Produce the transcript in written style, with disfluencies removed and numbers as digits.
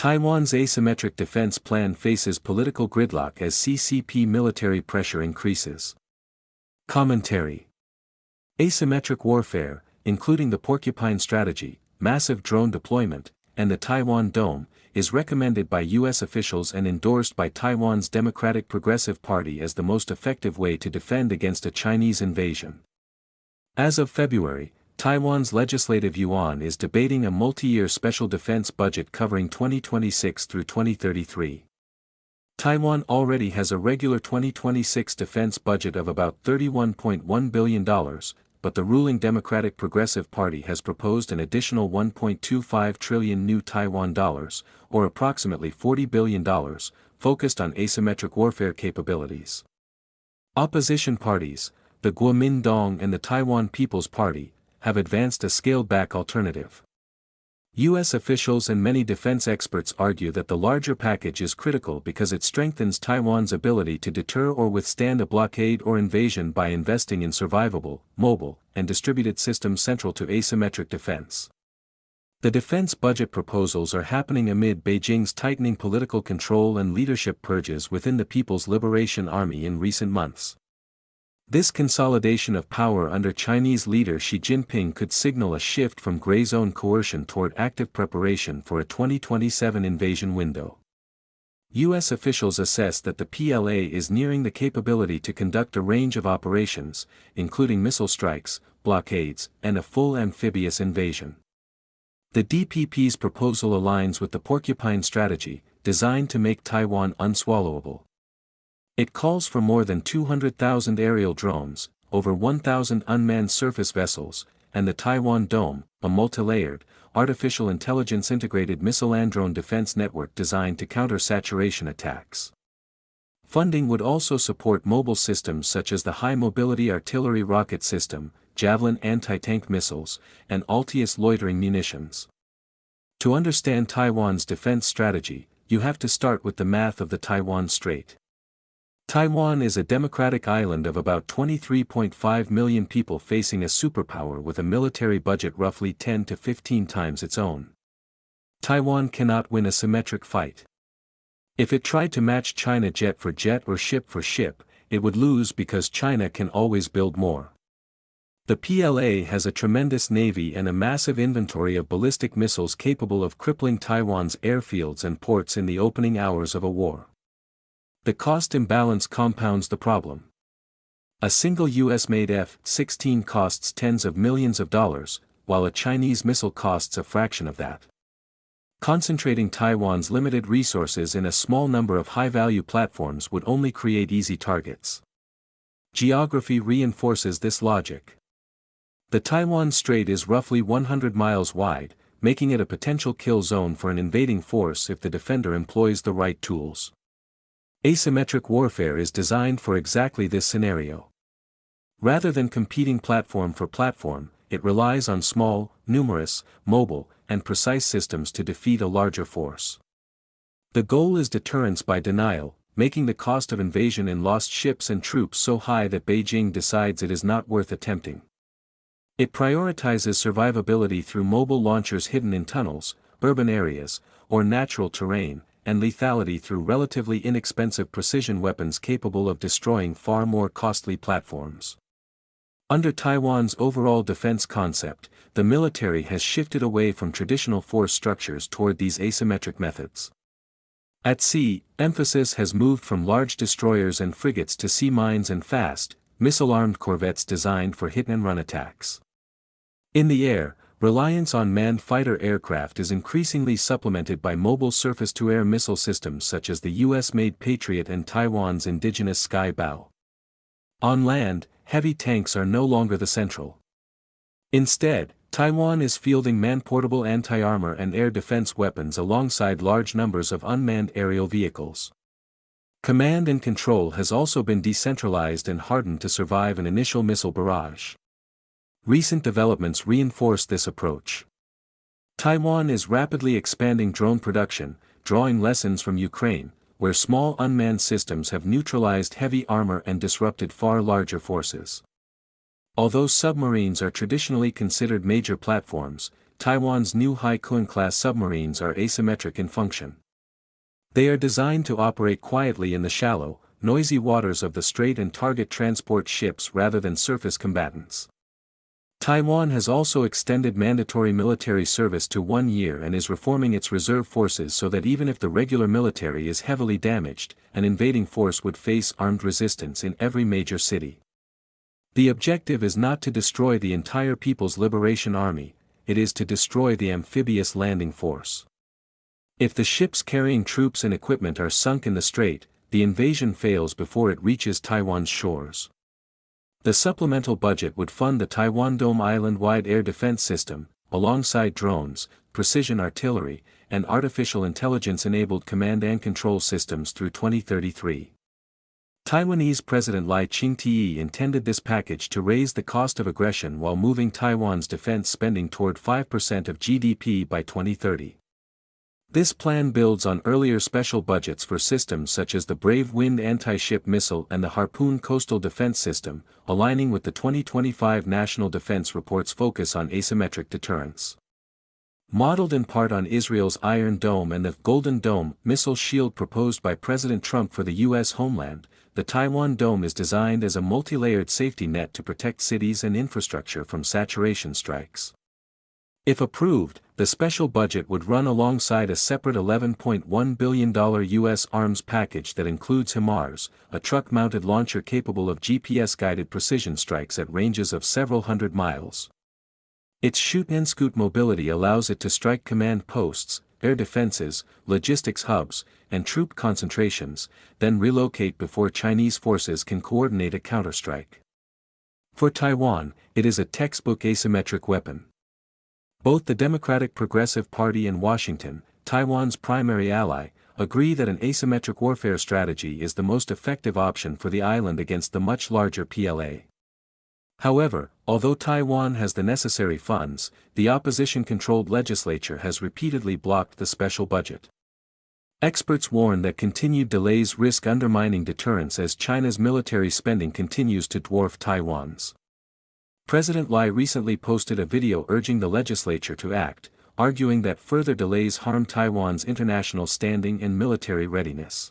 Taiwan's asymmetric defense plan faces political gridlock as CCP military pressure increases. Commentary. Asymmetric warfare, including the porcupine strategy, massive drone deployment, and the Taiwan Dome, is recommended by U.S. officials and endorsed by Taiwan's Democratic Progressive Party as the most effective way to defend against a Chinese invasion. As of February, Taiwan's Legislative Yuan is debating a multi-year special defense budget covering 2026 through 2033. Taiwan already has a regular 2026 defense budget of about $31.1 billion, but the ruling Democratic Progressive Party has proposed an additional 1.25 trillion new Taiwan dollars, or approximately $40 billion, focused on asymmetric warfare capabilities. Opposition parties, the Kuomintang and the Taiwan People's Party, have advanced a scaled-back alternative. U.S. officials and many defense experts argue that the larger package is critical because it strengthens Taiwan's ability to deter or withstand a blockade or invasion by investing in survivable, mobile, and distributed systems central to asymmetric defense. The defense budget proposals are happening amid Beijing's tightening political control and leadership purges within the People's Liberation Army in recent months. This consolidation of power under Chinese leader Xi Jinping could signal a shift from gray zone coercion toward active preparation for a 2027 invasion window. U.S. officials assess that the PLA is nearing the capability to conduct a range of operations, including missile strikes, blockades, and a full amphibious invasion. The DPP's proposal aligns with the porcupine strategy, designed to make Taiwan unswallowable. It calls for more than 200,000 aerial drones, over 1,000 unmanned surface vessels, and the Taiwan Dome, a multi-layered, artificial intelligence integrated missile and drone defense network designed to counter saturation attacks. Funding would also support mobile systems such as the high-mobility artillery rocket system, Javelin anti-tank missiles, and Altius loitering munitions. To understand Taiwan's defense strategy, you have to start with the math of the Taiwan Strait. Taiwan is a democratic island of about 23.5 million people facing a superpower with a military budget roughly 10 to 15 times its own. Taiwan cannot win a symmetric fight. If it tried to match China jet for jet or ship for ship, it would lose because China can always build more. The PLA has a tremendous navy and a massive inventory of ballistic missiles capable of crippling Taiwan's airfields and ports in the opening hours of a war. The cost imbalance compounds the problem. A single US-made F-16 costs tens of millions of dollars, while a Chinese missile costs a fraction of that. Concentrating Taiwan's limited resources in a small number of high-value platforms would only create easy targets. Geography reinforces this logic. The Taiwan Strait is roughly 100 miles wide, making it a potential kill zone for an invading force if the defender employs the right tools. Asymmetric warfare is designed for exactly this scenario. Rather than competing platform for platform, it relies on small, numerous, mobile, and precise systems to defeat a larger force. The goal is deterrence by denial, making the cost of invasion in lost ships and troops so high that Beijing decides it is not worth attempting. It prioritizes survivability through mobile launchers hidden in tunnels, urban areas, or natural terrain, and lethality through relatively inexpensive precision weapons capable of destroying far more costly platforms. Under Taiwan's overall defense concept, the military has shifted away from traditional force structures toward these asymmetric methods. At sea, emphasis has moved from large destroyers and frigates to sea mines and fast, missile-armed corvettes designed for hit-and-run attacks. In the air, reliance on manned fighter aircraft is increasingly supplemented by mobile surface-to-air missile systems such as the US-made Patriot and Taiwan's indigenous Sky Bao. On land, heavy tanks are no longer the central. Instead, Taiwan is fielding man-portable anti-armor and air defense weapons alongside large numbers of unmanned aerial vehicles. Command and control has also been decentralized and hardened to survive an initial missile barrage. Recent developments reinforce this approach. Taiwan is rapidly expanding drone production, drawing lessons from Ukraine, where small unmanned systems have neutralized heavy armor and disrupted far larger forces. Although submarines are traditionally considered major platforms, Taiwan's new Haikun-class submarines are asymmetric in function. They are designed to operate quietly in the shallow, noisy waters of the strait and target transport ships rather than surface combatants. Taiwan has also extended mandatory military service to 1 year and is reforming its reserve forces so that even if the regular military is heavily damaged, an invading force would face armed resistance in every major city. The objective is not to destroy the entire People's Liberation Army, it is to destroy the amphibious landing force. If the ships carrying troops and equipment are sunk in the strait, the invasion fails before it reaches Taiwan's shores. The supplemental budget would fund the Taiwan Dome island-wide air defense system, alongside drones, precision artillery, and artificial intelligence-enabled command and control systems through 2033. Taiwanese President Lai Ching-te intended this package to raise the cost of aggression while moving Taiwan's defense spending toward 5% of GDP by 2030. This plan builds on earlier special budgets for systems such as the Brave Wind anti-ship missile and the Harpoon coastal defense system, aligning with the 2025 National Defense Report's focus on asymmetric deterrence. Modeled in part on Israel's Iron Dome and the Golden Dome missile shield proposed by President Trump for the U.S. homeland, the Taiwan Dome is designed as a multi-layered safety net to protect cities and infrastructure from saturation strikes. If approved, the special budget would run alongside a separate $11.1 billion U.S. arms package that includes HIMARS, a truck-mounted launcher capable of GPS-guided precision strikes at ranges of several hundred miles. Its shoot-and-scoot mobility allows it to strike command posts, air defenses, logistics hubs, and troop concentrations, then relocate before Chinese forces can coordinate a counterstrike. For Taiwan, it is a textbook asymmetric weapon. Both the Democratic Progressive Party and Washington, Taiwan's primary ally, agree that an asymmetric warfare strategy is the most effective option for the island against the much larger PLA. However, although Taiwan has the necessary funds, the opposition-controlled legislature has repeatedly blocked the special budget. Experts warn that continued delays risk undermining deterrence as China's military spending continues to dwarf Taiwan's. President Lai recently posted a video urging the legislature to act, arguing that further delays harm Taiwan's international standing and military readiness.